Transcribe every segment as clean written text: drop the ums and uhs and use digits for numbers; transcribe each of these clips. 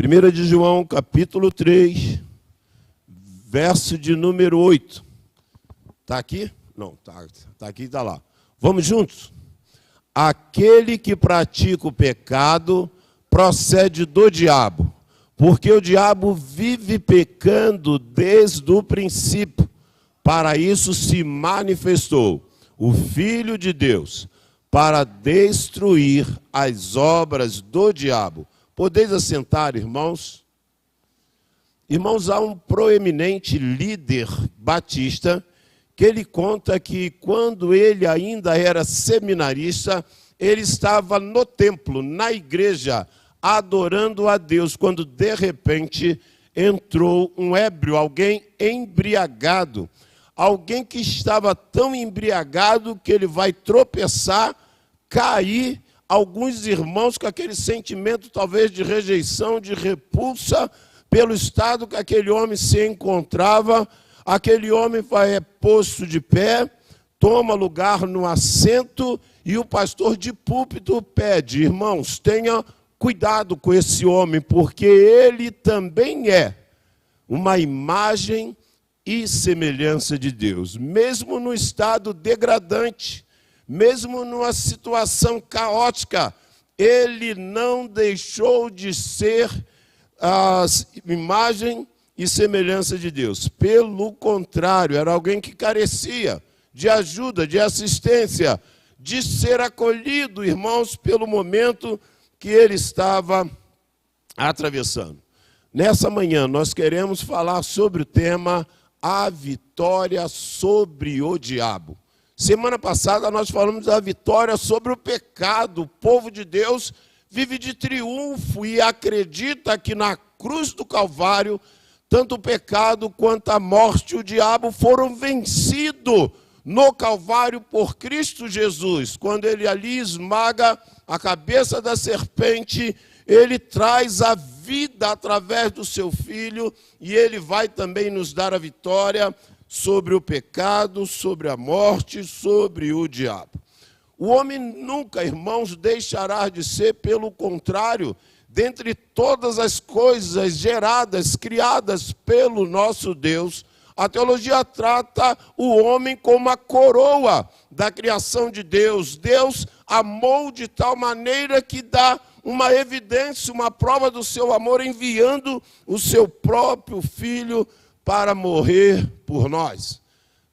1 de João, capítulo 3, verso de número 8. Está aqui? Não, está aqui e está lá. Vamos juntos? Aquele que pratica o pecado procede do diabo, porque o diabo vive pecando desde o princípio. Para isso se manifestou o Filho de Deus, para destruir as obras do diabo. Podeis assentar, irmãos? Irmãos, há um proeminente líder batista que ele conta que quando ele ainda era seminarista, ele estava no templo, na igreja, adorando a Deus, quando de repente entrou um ébrio, alguém embriagado, alguém que estava tão embriagado que ele vai tropeçar, cair. Alguns irmãos com aquele sentimento talvez de rejeição, de repulsa pelo estado que aquele homem se encontrava. Aquele homem vai posto de pé, toma lugar no assento e o pastor de púlpito pede: irmãos, tenha cuidado com esse homem, porque ele também é uma imagem e semelhança de Deus. Mesmo no estado degradante, mesmo numa situação caótica, ele não deixou de ser a imagem e semelhança de Deus. Pelo contrário, era alguém que carecia de ajuda, de assistência, de ser acolhido, irmãos, pelo momento que ele estava atravessando. Nessa manhã, nós queremos falar sobre o tema A Vitória sobre o Diabo. Semana passada nós falamos da vitória sobre o pecado. O povo de Deus vive de triunfo e acredita que na cruz do Calvário, tanto o pecado quanto a morte e o diabo foram vencidos no Calvário por Cristo Jesus. Quando ele ali esmaga a cabeça da serpente, ele traz a vida através do seu Filho e ele vai também nos dar a vitória sobre o pecado, sobre a morte, sobre o diabo. O homem nunca, irmãos, deixará de ser, pelo contrário, dentre todas as coisas geradas, criadas pelo nosso Deus, a teologia trata o homem como a coroa da criação de Deus. Deus amou de tal maneira que dá uma evidência, uma prova do seu amor, enviando o seu próprio Filho para morrer por nós.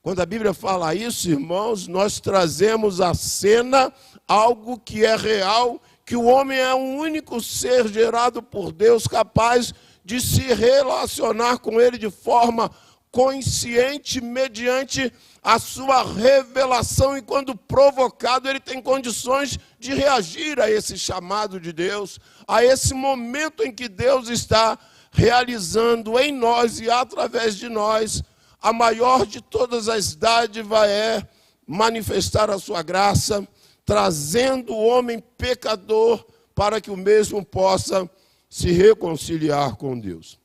Quando a Bíblia fala isso, irmãos, nós trazemos à cena algo que é real, que o homem é o único ser gerado por Deus capaz de se relacionar com ele de forma consciente, mediante a sua revelação, e quando provocado, ele tem condições de reagir a esse chamado de Deus, a esse momento em que Deus está realizando em nós e através de nós. A maior de todas as dádivas é manifestar a sua graça, trazendo o homem pecador para que o mesmo possa se reconciliar com Deus.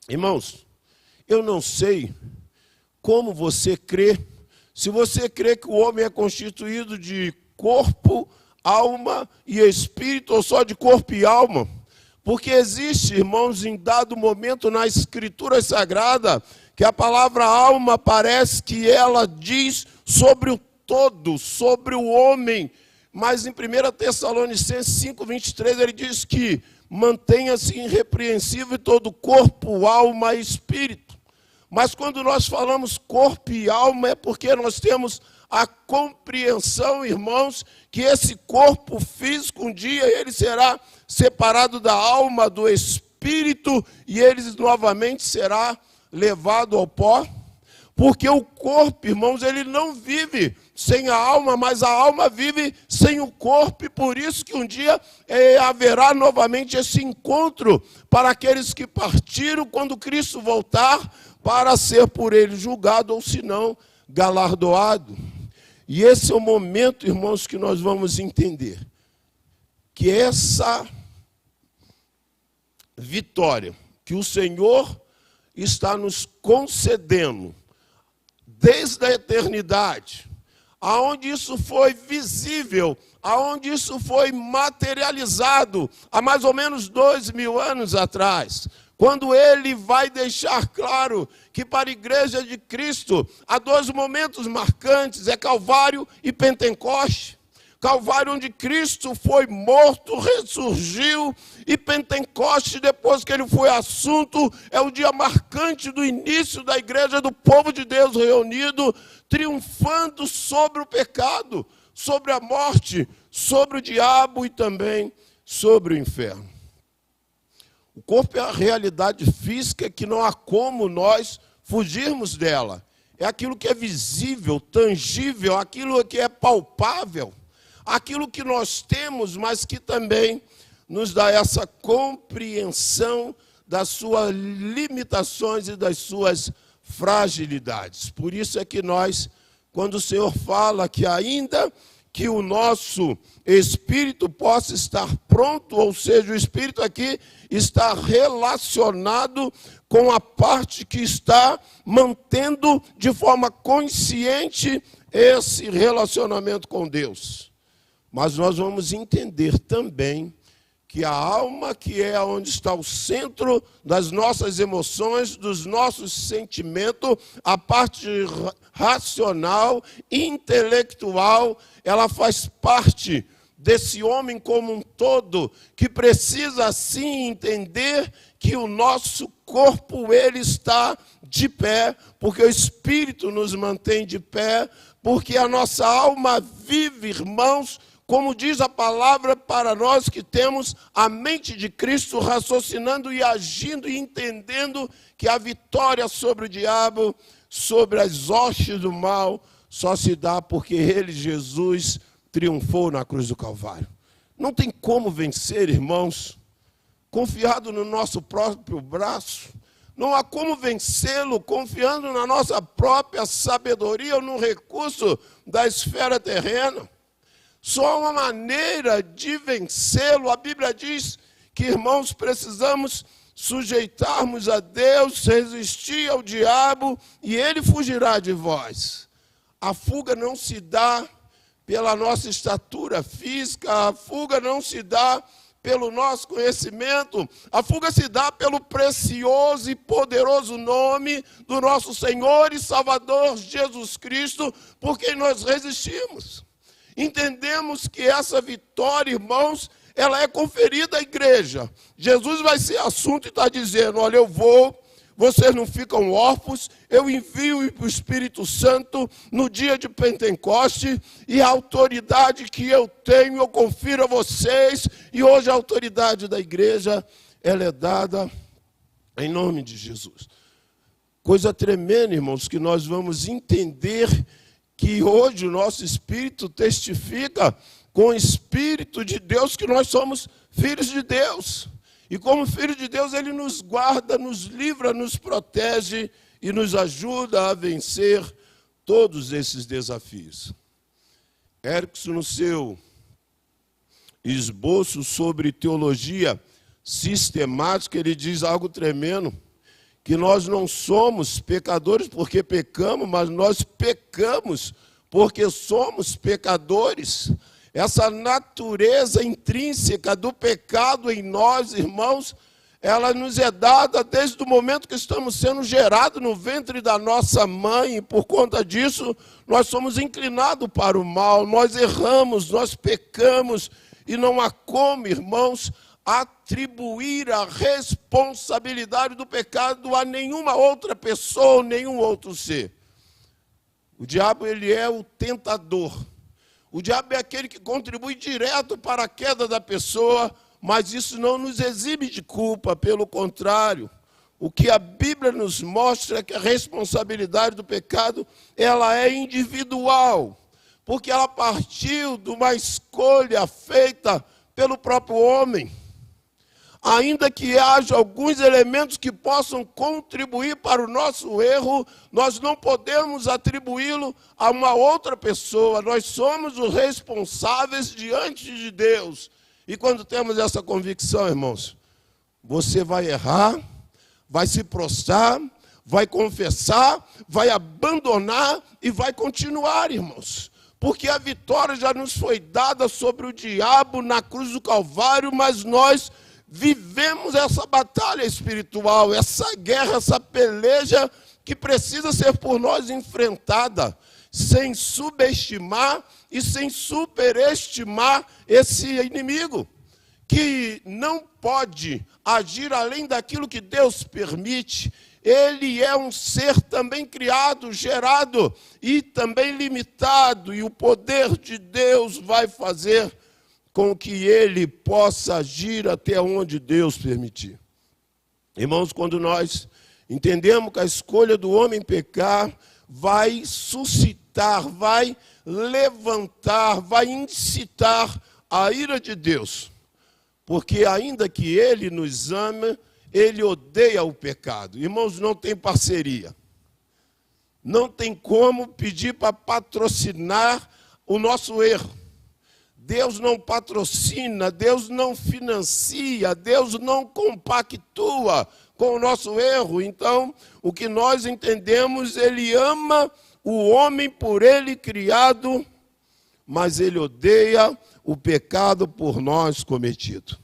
Irmãos, eu não sei como você crê, se você crê que o homem é constituído de corpo, alma e espírito, ou só de corpo e alma. Porque existe, irmãos, em dado momento na Escritura Sagrada, que a palavra alma parece que ela diz sobre o todo, sobre o homem. Mas em 1 Tessalonicenses 5:23 ele diz que mantenha-se irrepreensível todo o corpo, alma e espírito. Mas quando nós falamos corpo e alma é porque nós temos a compreensão, irmãos, que esse corpo físico um dia ele será separado da alma, do espírito, e ele novamente será levado ao pó. Porque o corpo, irmãos, ele não vive sem a alma, mas a alma vive sem o corpo, e por isso que um dia haverá novamente esse encontro para aqueles que partiram quando Cristo voltar, para ser por ele julgado, ou se não, galardoado. E esse é o momento, irmãos, que nós vamos entender que essa vitória que o Senhor está nos concedendo desde a eternidade, aonde isso foi visível, aonde isso foi materializado, há mais ou menos 2000 anos atrás, quando ele vai deixar claro que para a igreja de Cristo há dois momentos marcantes, é Calvário e Pentecoste. Calvário, onde Cristo foi morto, ressurgiu, e Pentecoste, depois que ele foi assunto, é o dia marcante do início da igreja, do povo de Deus reunido, triunfando sobre o pecado, sobre a morte, sobre o diabo e também sobre o inferno. O corpo é a realidade física que não há como nós fugirmos dela. É aquilo que é visível, tangível, aquilo que é palpável. Aquilo que nós temos, mas que também nos dá essa compreensão das suas limitações e das suas fragilidades. Por isso é que nós, quando o Senhor fala que ainda que o nosso espírito possa estar pronto, ou seja, o espírito aqui está relacionado com a parte que está mantendo de forma consciente esse relacionamento com Deus. Mas nós vamos entender também que a alma, que é onde está o centro das nossas emoções, dos nossos sentimentos, a parte racional, intelectual, ela faz parte desse homem como um todo, que precisa sim entender que o nosso corpo, ele está de pé, porque o Espírito nos mantém de pé, porque a nossa alma vive, irmãos, como diz a palavra para nós que temos a mente de Cristo, raciocinando e agindo e entendendo que a vitória sobre o diabo, sobre as hostes do mal, só se dá porque ele, Jesus, triunfou na cruz do Calvário. Não tem como vencer, irmãos, confiado no nosso próprio braço. Não há como vencê-lo confiando na nossa própria sabedoria ou no recurso da esfera terrena. Só há uma maneira de vencê-lo. A Bíblia diz que, irmãos, precisamos sujeitarmos a Deus, resistir ao diabo e ele fugirá de vós. A fuga não se dá pela nossa estatura física, a fuga não se dá pelo nosso conhecimento, a fuga se dá pelo precioso e poderoso nome do nosso Senhor e Salvador Jesus Cristo, por quem nós resistimos. Entendemos que essa vitória, irmãos, ela é conferida à igreja. Jesus vai ser assunto e está dizendo, olha, eu vou, vocês não ficam órfãos, eu envio o Espírito Santo no dia de Pentecoste, e a autoridade que eu tenho, eu confiro a vocês, e hoje a autoridade da igreja, ela é dada em nome de Jesus. Coisa tremenda, irmãos, que nós vamos entender que hoje o nosso espírito testifica com o Espírito de Deus que nós somos filhos de Deus. E como filho de Deus, ele nos guarda, nos livra, nos protege e nos ajuda a vencer todos esses desafios. Erickson, no seu esboço sobre teologia sistemática, ele diz algo tremendo, que nós não somos pecadores porque pecamos, mas nós pecamos porque somos pecadores. Essa natureza intrínseca do pecado em nós, irmãos, ela nos é dada desde o momento que estamos sendo gerados no ventre da nossa mãe, e por conta disso nós somos inclinados para o mal, nós erramos, nós pecamos, e não há como, irmãos, atribuir a responsabilidade do pecado a nenhuma outra pessoa, nenhum outro ser. O diabo, ele é o tentador. O diabo é aquele que contribui direto para a queda da pessoa, mas isso não nos exime de culpa, pelo contrário. O que a Bíblia nos mostra é que a responsabilidade do pecado, ela é individual, porque ela partiu de uma escolha feita pelo próprio homem. Ainda que haja alguns elementos que possam contribuir para o nosso erro, nós não podemos atribuí-lo a uma outra pessoa. Nós somos os responsáveis diante de Deus. E quando temos essa convicção, irmãos, você vai errar, vai se prostrar, vai confessar, vai abandonar e vai continuar, irmãos. porque a vitória já nos foi dada sobre o diabo na cruz do Calvário, mas nós vivemos essa batalha espiritual, essa guerra, essa peleja que precisa ser por nós enfrentada, sem subestimar e sem superestimar esse inimigo, que não pode agir além daquilo que Deus permite. Ele é um ser também criado, gerado e também limitado, e o poder de Deus vai fazer com que ele possa agir até onde Deus permitir. Irmãos, quando nós entendemos que a escolha do homem pecar vai suscitar, vai levantar, vai incitar a ira de Deus, porque ainda que ele nos ama, ele odeia o pecado. Irmãos, não tem parceria. Não tem como pedir para patrocinar o nosso erro. Deus não patrocina, Deus não financia, Deus não compactua com o nosso erro. Então, o que nós entendemos, ele ama o homem por ele criado, mas ele odeia o pecado por nós cometido.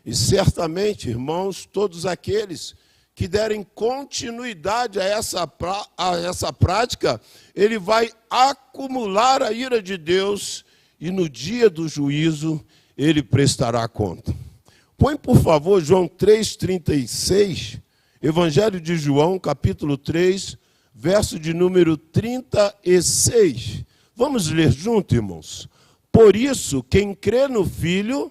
E certamente, irmãos, todos aqueles que derem continuidade a essa prática, ele vai acumular a ira de Deus e no dia do juízo ele prestará conta. Põe, por favor, João 3,36, Evangelho de João, capítulo 3, verso de número 36. Vamos ler junto, irmãos. Por isso, quem crê no Filho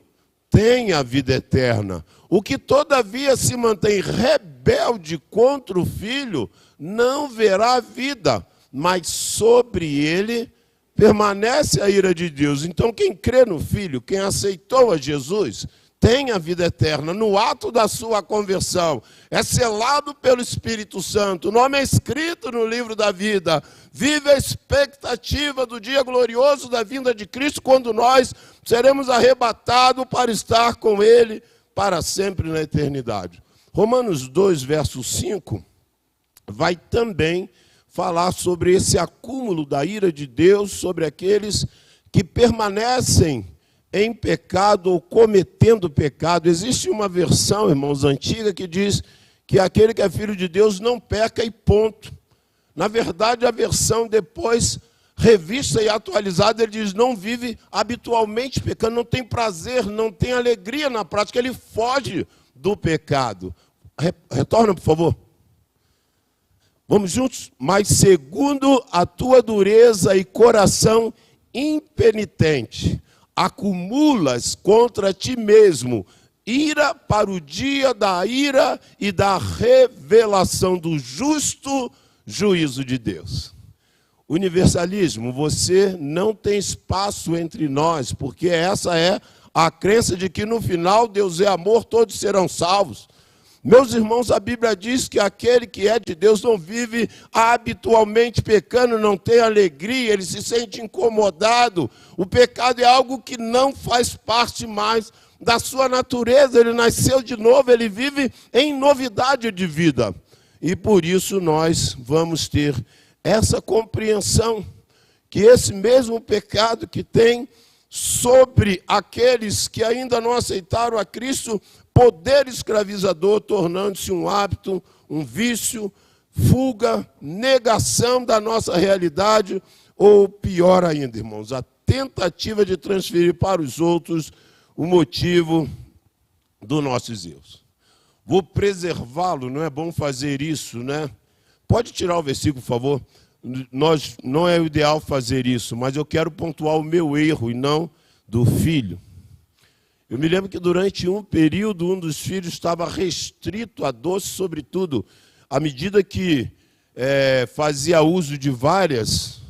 tem a vida eterna. O que todavia se mantém rebelde contra o Filho não verá a vida, mas sobre ele permanece a ira de Deus. Então quem crê no Filho, quem aceitou a Jesus, tem a vida eterna. No ato da sua conversão, é selado pelo Espírito Santo, o nome é escrito no livro da vida, vive a expectativa do dia glorioso da vinda de Cristo, quando nós seremos arrebatados para estar com Ele para sempre na eternidade. Romanos 2, verso 5, vai também falar sobre esse acúmulo da ira de Deus sobre aqueles que permanecem em pecado ou cometendo pecado. Existe uma versão, irmãos, antiga, que diz que aquele que é filho de Deus não peca e ponto. Na verdade, a versão depois revista e atualizada, ele diz, não vive habitualmente pecando, não tem prazer, não tem alegria na prática, ele foge do pecado. Retorna, por favor. Vamos juntos? Mas segundo a tua dureza e coração impenitente, acumulas contra ti mesmo ira para o dia da ira e da revelação do justo juízo de Deus. Universalismo, você não tem espaço entre nós, porque essa é a crença de que no final Deus é amor, todos serão salvos. Meus irmãos, a Bíblia diz que aquele que é de Deus não vive habitualmente pecando, não tem alegria, ele se sente incomodado. O pecado é algo que não faz parte mais da sua natureza, ele nasceu de novo, ele vive em novidade de vida. E por isso nós vamos ter essa compreensão, que esse mesmo pecado que tem sobre aqueles que ainda não aceitaram a Cristo, poder escravizador, tornando-se um hábito, um vício, fuga, negação da nossa realidade, ou pior ainda, irmãos, a tentativa de transferir para os outros o motivo dos nossos erros. Vou preservá-lo, não é bom fazer isso, né? Pode tirar o versículo, por favor. Não é o ideal fazer isso, mas eu quero pontuar o meu erro e não do filho. Eu me lembro que durante um período, um dos filhos estava restrito a doce, sobretudo, à medida que fazia uso de várias,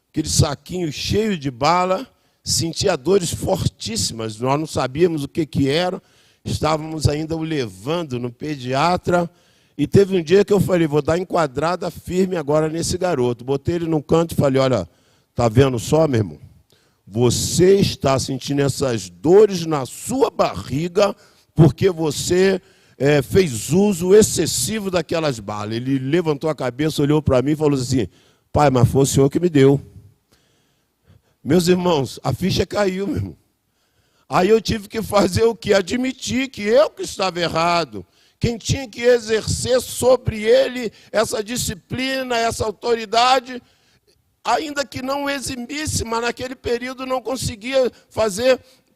aquele saquinho cheio de bala, sentia dores fortíssimas, nós não sabíamos o que era, estávamos ainda o levando no pediatra, e teve um dia que eu falei, vou dar enquadrada firme agora nesse garoto. Botei ele num canto e falei, olha, tá vendo só, meu irmão? Você está sentindo essas dores na sua barriga porque você fez uso excessivo daquelas balas. Ele levantou a cabeça, olhou para mim e falou assim, pai, mas foi o senhor que me deu. Meus irmãos, a ficha caiu, meu irmão. Aí eu tive que fazer o quê? Admitir que eu que estava errado. Quem tinha que exercer sobre ele essa disciplina, essa autoridade, ainda que não eximisse, mas naquele período não conseguia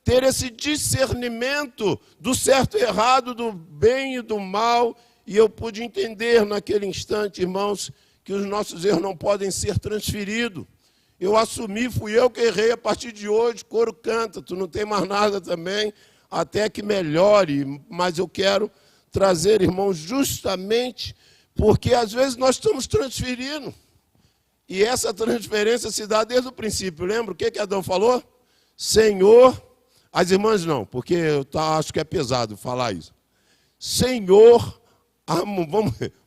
ter esse discernimento do certo e errado, do bem e do mal. E eu pude entender naquele instante, irmãos, que os nossos erros não podem ser transferidos. Eu assumi, fui eu que errei, a partir de hoje, coro canta, tu não tem mais nada também, até que melhore. Mas eu quero trazer, irmãos, justamente porque às vezes nós estamos transferindo. E essa transferência se dá desde o princípio. Lembra o que Adão falou? Senhor, as irmãs não, porque eu acho que é pesado falar isso. Senhor,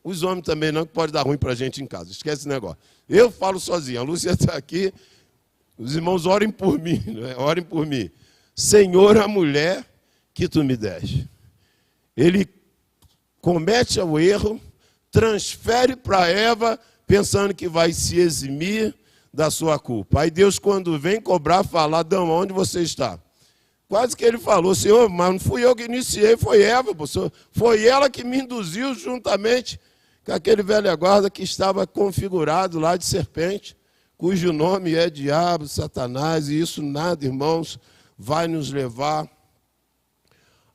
os homens também não, que pode dar ruim para a gente em casa, esquece esse negócio. Eu falo sozinho, a Lúcia está aqui, os irmãos orem por mim, né? Orem por mim. Senhor, a mulher que tu me deste. Ele comete o erro, transfere para Eva, pensando que vai se eximir da sua culpa. Aí Deus, quando vem cobrar, fala: Adão, onde você está? Quase que ele falou: Senhor, mas não fui eu que iniciei, foi Eva, foi ela que me induziu juntamente com aquele velho guarda que estava configurado lá de serpente, cujo nome é diabo, Satanás, e isso nada, irmãos, vai nos levar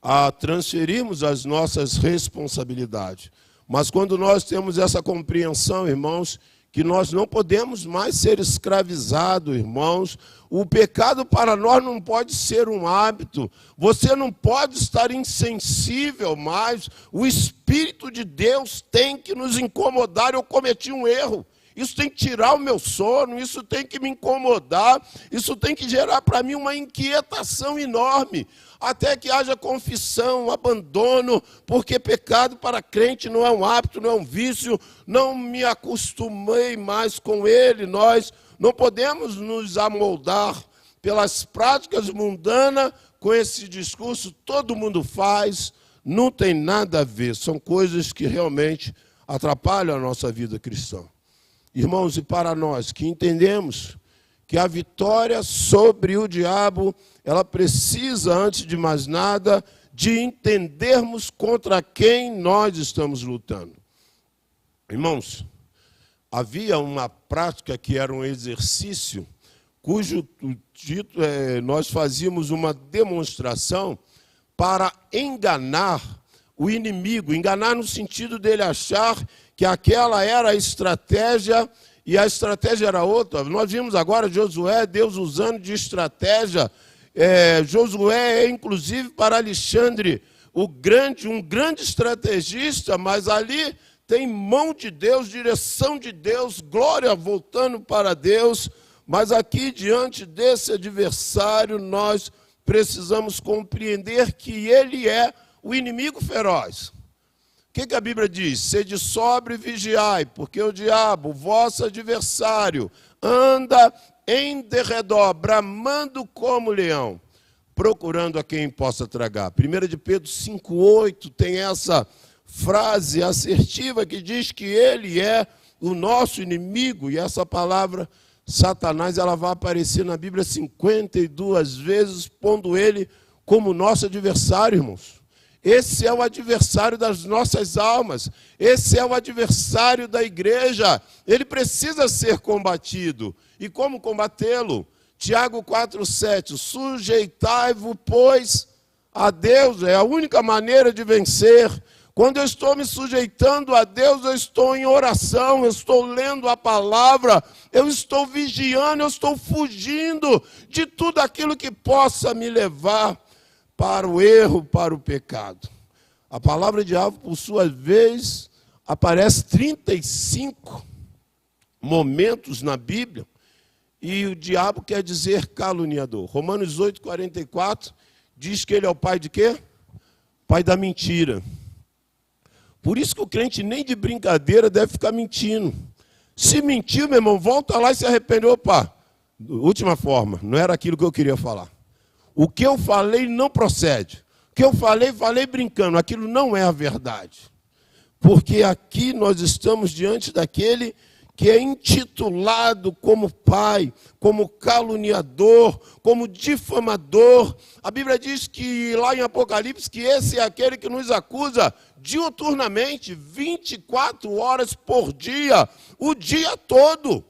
a transferirmos as nossas responsabilidades. Mas quando nós temos essa compreensão, irmãos, que nós não podemos mais ser escravizados, irmãos. O pecado para nós não pode ser um hábito. Você não pode estar insensível mais. O Espírito de Deus tem que nos incomodar. Eu cometi um erro. Isso tem que tirar o meu sono, isso tem que me incomodar, isso tem que gerar para mim uma inquietação enorme, até que haja confissão, abandono, porque pecado para crente não é um hábito, não é um vício, não me acostumei mais com ele. Nós não podemos nos amoldar pelas práticas mundanas com esse discurso, todo mundo faz, não tem nada a ver, são coisas que realmente atrapalham a nossa vida cristã. Irmãos, e para nós que entendemos que a vitória sobre o diabo, ela precisa, antes de mais nada, de entendermos contra quem nós estamos lutando. Irmãos, havia uma prática que era um exercício, cujo título nós fazíamos uma demonstração para enganar o inimigo, enganar no sentido dele achar que aquela era a estratégia e a estratégia era outra. Nós vimos agora Josué, Deus usando de estratégia. Josué é, inclusive, para Alexandre, um grande estrategista, mas ali tem mão de Deus, direção de Deus, glória voltando para Deus. Mas aqui, diante desse adversário, nós precisamos compreender que ele é o inimigo feroz. O que a Bíblia diz? Sede sóbrio e vigiai, porque o diabo, vosso adversário, anda em derredor, bramando como leão, procurando a quem possa tragar. 1 de Pedro 5,8 tem essa frase assertiva que diz que ele é o nosso inimigo, e essa palavra Satanás, ela vai aparecer na Bíblia 52 vezes, pondo ele como nosso adversário, irmãos. Esse é o adversário das nossas almas. Esse é o adversário da igreja. Ele precisa ser combatido. E como combatê-lo? Tiago 4,7. Sujeitai-vos, pois, a Deus. É a única maneira de vencer. Quando eu estou me sujeitando a Deus, eu estou em oração, eu estou lendo a palavra, eu estou vigiando, eu estou fugindo de tudo aquilo que possa me levar para o erro, para o pecado. A palavra diabo, por sua vez, aparece 35 momentos na Bíblia, e o diabo quer dizer caluniador. Romanos 8,44 diz que ele é o pai de quê? Pai da mentira. Por isso que o crente nem de brincadeira deve ficar mentindo. Se mentiu, meu irmão, volta lá e se arrependeu. Opa, última forma, não era aquilo que eu queria falar. O que eu falei não procede. O que eu falei brincando. Aquilo não é a verdade. Porque aqui nós estamos diante daquele que é intitulado como pai, como caluniador, como difamador. A Bíblia diz que lá em Apocalipse que esse é aquele que nos acusa diuturnamente, 24 horas por dia, o dia todo.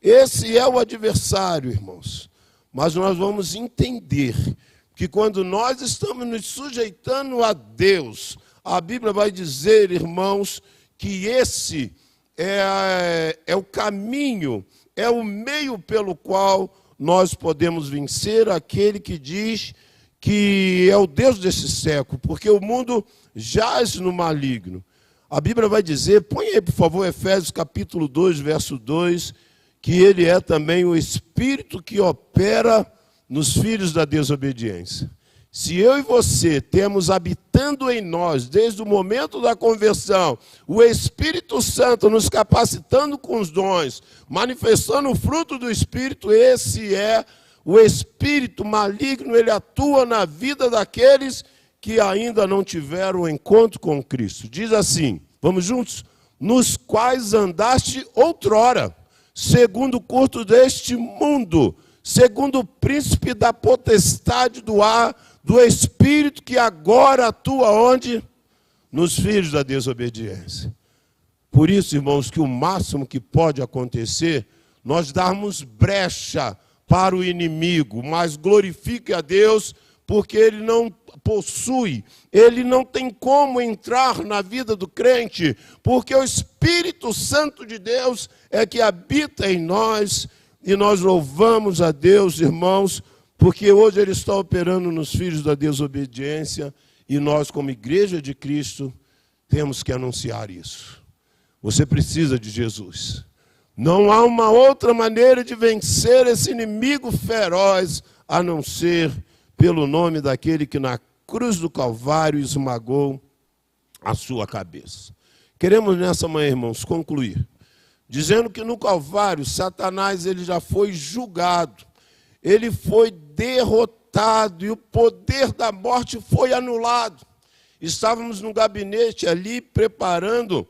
Esse é o adversário, irmãos. Mas nós vamos entender que quando nós estamos nos sujeitando a Deus, a Bíblia vai dizer, irmãos, que esse é o caminho, é o meio pelo qual nós podemos vencer aquele que diz que é o Deus desse século, porque o mundo jaz no maligno. A Bíblia vai dizer, põe aí por favor Efésios capítulo 2, verso 2, que ele é também o Espírito que opera nos filhos da desobediência. Se eu e você temos habitando em nós, desde o momento da conversão, o Espírito Santo nos capacitando com os dons, manifestando o fruto do Espírito, esse é o Espírito maligno, ele atua na vida daqueles que ainda não tiveram o encontro com Cristo. Diz assim, vamos juntos? Nos quais andaste outrora, segundo o curso deste mundo, segundo o príncipe da potestade do ar, do Espírito que agora atua onde? Nos filhos da desobediência. Por isso, irmãos, que o máximo que pode acontecer, nós darmos brecha para o inimigo, mas glorifique a Deus, porque ele não possui, ele não tem como entrar na vida do crente, porque o Espírito Santo de Deus é que habita em nós, e nós louvamos a Deus, irmãos, porque hoje ele está operando nos filhos da desobediência, e nós, como igreja de Cristo, temos que anunciar isso. Você precisa de Jesus. Não há uma outra maneira de vencer esse inimigo feroz, a não ser pelo nome daquele que na cruz do Calvário esmagou a sua cabeça. Queremos nessa manhã, irmãos, concluir, dizendo que no Calvário, Satanás ele já foi julgado, ele foi derrotado e o poder da morte foi anulado. Estávamos no gabinete ali preparando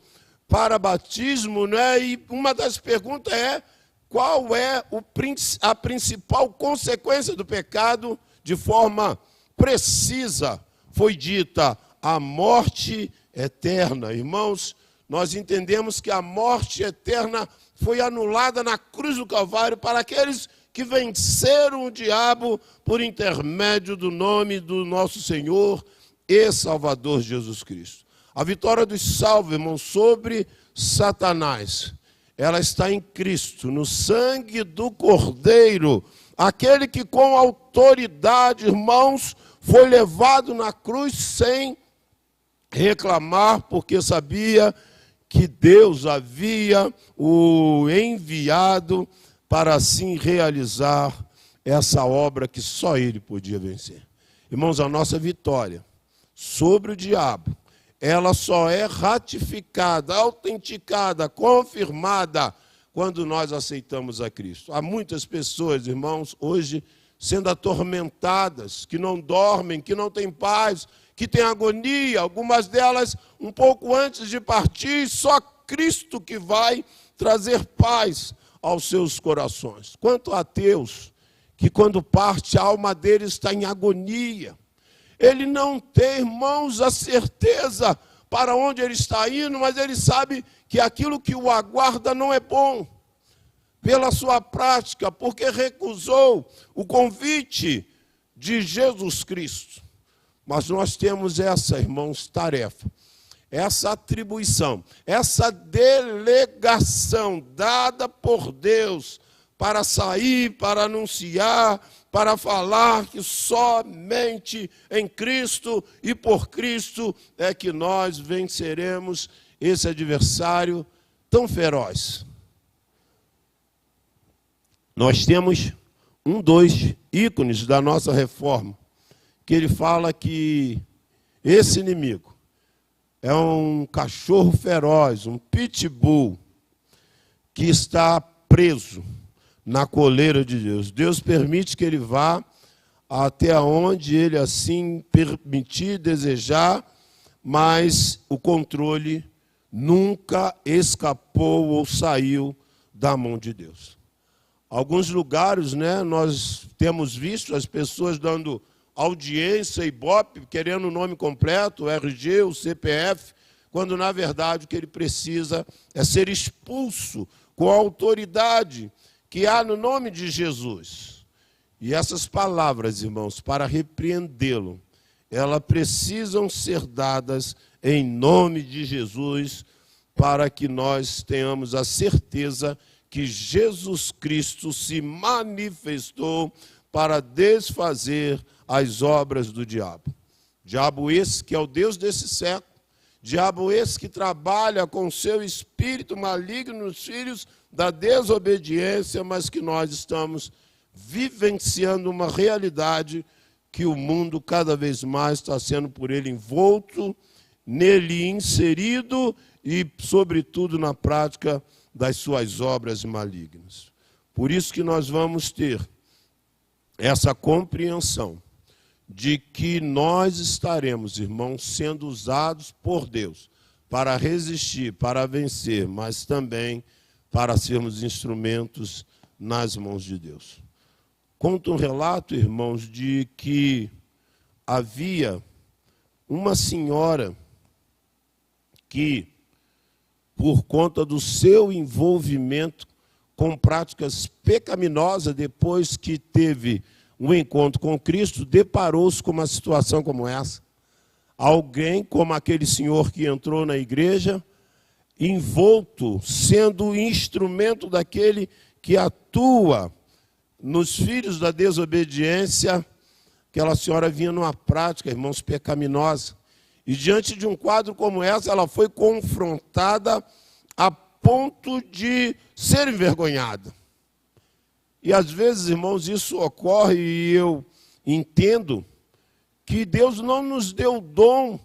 para batismo, né? E uma das perguntas é: qual é a principal consequência do pecado? De forma precisa foi dita: a morte eterna. Irmãos, nós entendemos que a morte eterna foi anulada na cruz do Calvário para aqueles que venceram o diabo por intermédio do nome do nosso Senhor e Salvador Jesus Cristo. A vitória dos salvos, irmãos, sobre Satanás, ela está em Cristo, no sangue do Cordeiro, aquele que com autoridade, irmãos, foi levado na cruz sem reclamar, porque sabia que Deus havia o enviado para assim realizar essa obra que só ele podia vencer. Irmãos, a nossa vitória sobre o diabo, ela só é ratificada, autenticada, confirmada quando nós aceitamos a Cristo. Há muitas pessoas, irmãos, hoje sendo atormentadas, que não dormem, que não têm paz, que têm agonia, algumas delas um pouco antes de partir, só Cristo que vai trazer paz aos seus corações. Quanto a ateus, que quando parte a alma dele está em agonia, ele não tem, irmãos, a certeza para onde ele está indo, mas ele sabe que aquilo que o aguarda não é bom, pela sua prática, porque recusou o convite de Jesus Cristo. Mas nós temos essa, irmãos, tarefa, essa atribuição, essa delegação dada por Deus para sair, para anunciar, para falar que somente em Cristo e por Cristo é que nós venceremos esse adversário tão feroz. Nós temos dois ícones da nossa reforma, que ele fala que esse inimigo é um cachorro feroz, um pitbull, que está preso na coleira de Deus. Deus permite que ele vá até onde ele assim permitir, desejar, mas o controle nunca escapou ou saiu da mão de Deus. Alguns lugares, né, nós temos visto as pessoas dando audiência, Ibope, querendo o nome completo, o RG, o CPF, quando na verdade o que ele precisa é ser expulso com a autoridade que há no nome de Jesus. E essas palavras, irmãos, para repreendê-lo, elas precisam ser dadas em nome de Jesus, para que nós tenhamos a certeza que Jesus Cristo se manifestou para desfazer as obras do diabo. Diabo esse que é o Deus desse século, diabo esse que trabalha com seu espírito maligno nos filhos da desobediência, mas que nós estamos vivenciando uma realidade que o mundo cada vez mais está sendo por ele envolto, nele inserido e, sobretudo, na prática das suas obras malignas. Por isso que nós vamos ter essa compreensão de que nós estaremos, irmãos, sendo usados por Deus para resistir, para vencer, mas também para sermos instrumentos nas mãos de Deus. Conta um relato, irmãos, de que havia uma senhora que, por conta do seu envolvimento com práticas pecaminosas, depois que teve um encontro com Cristo, deparou-se com uma situação como essa. Alguém, como aquele senhor que entrou na igreja, envolto, sendo instrumento daquele que atua nos filhos da desobediência, aquela senhora vinha numa prática, irmãos, pecaminosa. E diante de um quadro como esse, ela foi confrontada a ponto de ser envergonhada. E às vezes, irmãos, isso ocorre e eu entendo que Deus não nos deu dom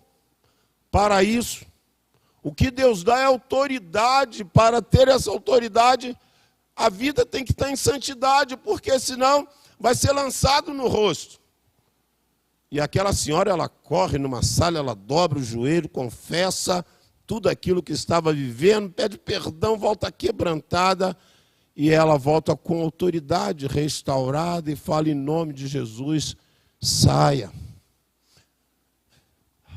para isso. O que Deus dá é autoridade. Para ter essa autoridade, a vida tem que estar em santidade, porque senão vai ser lançado no rosto. E aquela senhora, ela corre numa sala, ela dobra o joelho, confessa tudo aquilo que estava vivendo, pede perdão, volta quebrantada, e ela volta com autoridade restaurada e fala em nome de Jesus, saia.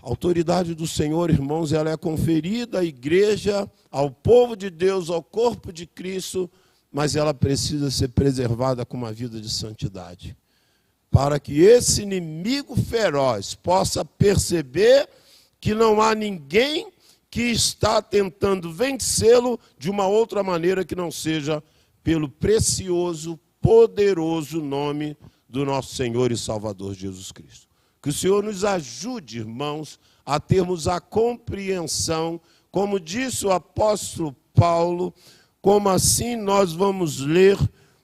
A autoridade do Senhor, irmãos, ela é conferida à igreja, ao povo de Deus, ao corpo de Cristo, mas ela precisa ser preservada com uma vida de santidade, para que esse inimigo feroz possa perceber que não há ninguém que está tentando vencê-lo de uma outra maneira que não seja pelo precioso, poderoso nome do nosso Senhor e Salvador Jesus Cristo. Que o Senhor nos ajude, irmãos, a termos a compreensão, como disse o apóstolo Paulo, como assim nós vamos ler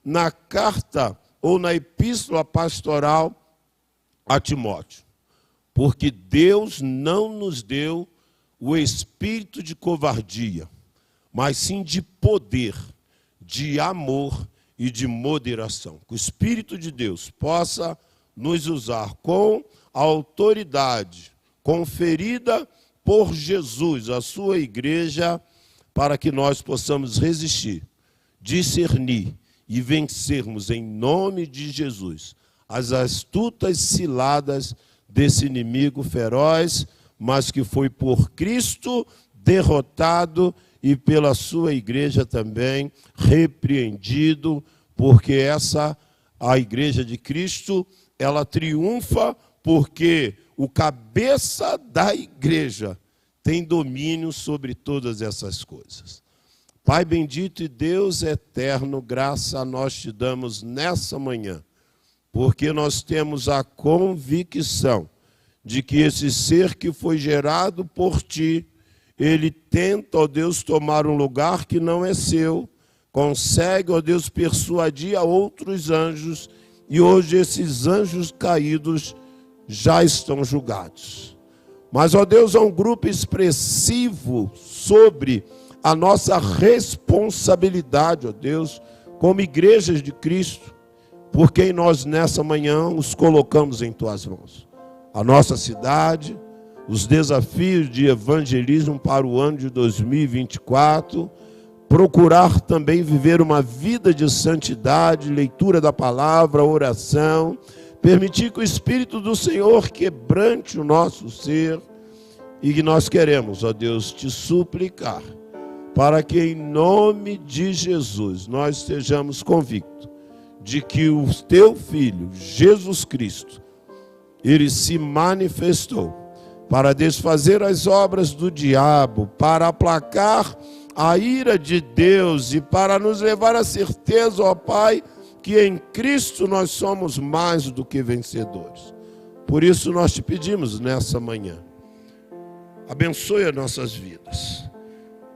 na carta ou na epístola pastoral a Timóteo. Porque Deus não nos deu o espírito de covardia, mas sim de poder, de amor e de moderação. Que o Espírito de Deus possa nos usar com a autoridade conferida por Jesus, a sua igreja, para que nós possamos resistir, discernir e vencermos em nome de Jesus as astutas ciladas desse inimigo feroz, mas que foi por Cristo derrotado e pela sua igreja também repreendido, porque a igreja de Cristo, ela triunfa porque o cabeça da igreja tem domínio sobre todas essas coisas. Pai bendito e Deus eterno, graça a nós te damos nessa manhã, porque nós temos a convicção de que esse ser que foi gerado por ti, ele tenta, ó Deus, tomar um lugar que não é seu, consegue, ó Deus, persuadir a outros anjos, e hoje esses anjos caídos já estão julgados. Mas, ó Deus, há um grupo expressivo sobre a nossa responsabilidade, ó Deus, como igrejas de Cristo, por quem nós nessa manhã os colocamos em tuas mãos. A nossa cidade, os desafios de evangelismo para o ano de 2024, procurar também viver uma vida de santidade, leitura da palavra, oração, permitir que o Espírito do Senhor quebrante o nosso ser, e que nós queremos, ó Deus, te suplicar, para que em nome de Jesus nós estejamos convictos de que o teu Filho, Jesus Cristo, ele se manifestou para desfazer as obras do diabo, para aplacar a ira de Deus e para nos levar à certeza, ó Pai, que em Cristo nós somos mais do que vencedores. Por isso nós te pedimos nessa manhã, abençoe as nossas vidas,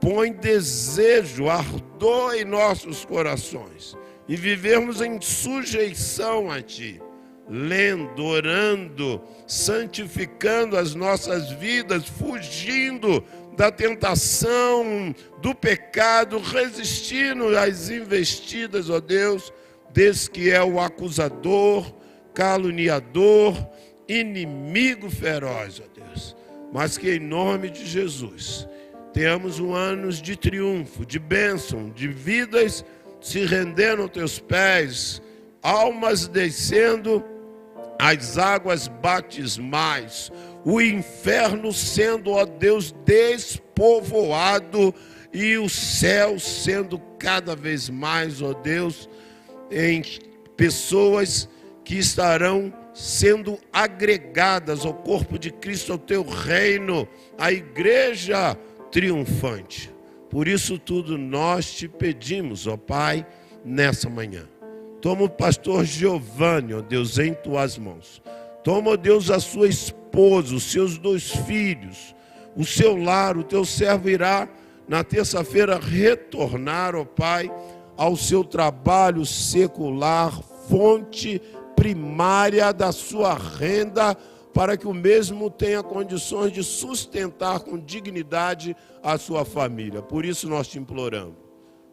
põe desejo, ardor em nossos corações e vivermos em sujeição a Ti, lendo, orando, santificando as nossas vidas, fugindo da tentação, do pecado, resistindo às investidas, ó Deus, desse que é o acusador, caluniador, inimigo feroz, ó Deus. Mas que em nome de Jesus tenhamos um ano de triunfo, de bênção, de vidas se rendendo aos teus pés, almas descendo as águas batismais, o inferno sendo, ó Deus, despovoado e o céu sendo cada vez mais, ó Deus, em pessoas que estarão sendo agregadas ao corpo de Cristo, ao teu reino, à igreja triunfante. Por isso tudo nós te pedimos, ó Pai, nessa manhã. Toma o pastor Giovanni, ó Deus, em tuas mãos. Toma, ó Deus, a sua esposa, os seus 2 filhos, o seu lar. O teu servo irá na terça-feira retornar, ó Pai, ao seu trabalho secular, fonte primária da sua renda, para que o mesmo tenha condições de sustentar com dignidade a sua família. Por isso nós te imploramos,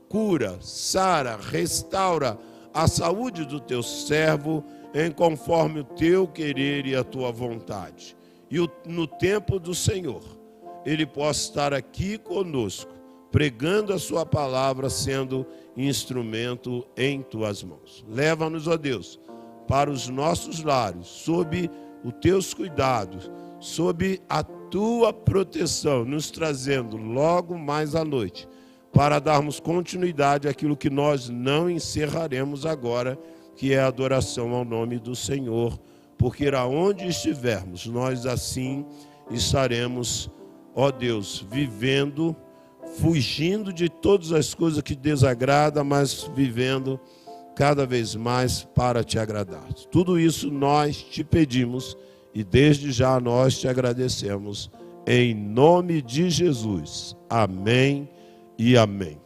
cura, sara, restaura a saúde do teu servo, em conforme o teu querer e a tua vontade. E no tempo do Senhor, ele possa estar aqui conosco, pregando a sua palavra, sendo instrumento em tuas mãos. Leva-nos, ó Deus, para os nossos lares, sob os teus cuidados, sob a tua proteção, nos trazendo logo mais à noite, para darmos continuidade àquilo que nós não encerraremos agora, que é a adoração ao nome do Senhor, porque aonde estivermos, nós assim estaremos, ó Deus, vivendo, fugindo de todas as coisas que desagradam, mas vivendo cada vez mais para te agradar. Tudo isso nós te pedimos e desde já nós te agradecemos. Em nome de Jesus. Amém e amém.